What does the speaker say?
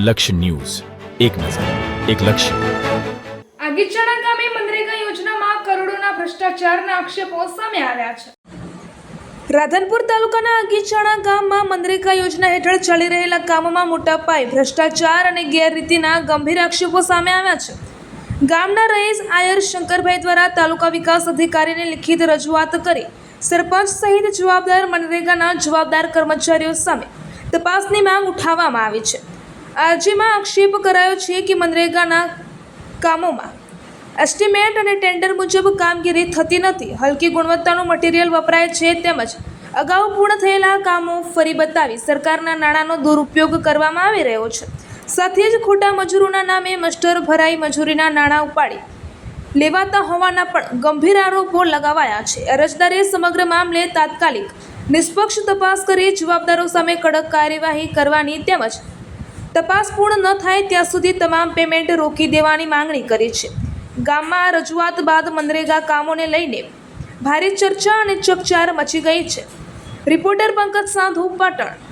લક્ષ્ય ન્યૂઝ, એક નજર, એક લક્ષ્ય. આગીચાણા ગામે મનરેગા યોજનામાં કરોડોના ભ્રષ્ટાચારના આક્ષેપો સામે આવ્યા છે. રાધનપુર તાલુકાના આગીચાણા ગામમાં મનરેગા યોજના હેઠળ ચાલી રહેલા કામોમાં મોટા પાયે ભ્રષ્ટાચાર અને ગેરરીતિના ગંભીર આક્ષેપો સામે આવ્યા છે. ગામના રહીશ આયર શંકરભાઈ દ્વારા તાલુકા વિકાસ અધિકારીને લિખિત રજૂઆત કરી સરપંચ સહિત જવાબદાર મનરેગાના જવાબદાર કર્મચારીઓ સામે તપાસની માંગ ઉઠાવવામાં આવી છે. અરજીમાં આક્ષેપ કરાયો છે કે મનરેગાના કામોમાં એસ્ટિમેટ અને ટેન્ડર મુજબ કામગીરી થતી નથી, હલકી ગુણવત્તાનું મટીરિયલ વપરાય છે, તેમજ અગાઉ પૂર્ણ થયેલા કામો ફરી બતાવી સરકારના નાણાંનો દુરુપયોગ કરવામાં આવી રહ્યો છે. સાથે જ ખોટા મજૂરોના નામે મસ્ટર ભરાઈ મજૂરીના નાણાં ઉપાડી લેવાતા હોવાના પણ ગંભીર આરોપો લગાવાયા છે. અરજદારે સમગ્ર મામલે તાત્કાલિક નિષ્પક્ષ તપાસ કરી જવાબદારો સામે કડક કાર્યવાહી કરવાની તેમજ તપાસ પૂર્ણ ન થાય ત્યાં સુધી તમામ પેમેન્ટ રોકી દેવાની માંગણી કરી છે. ગામમાં રજૂઆત બાદ મનરેગા કામોને લઈને ભારે ચર્ચા અને ચકચાર મચી ગઈ છે. રિપોર્ટર પંકજ સાંધુ, પાટણ.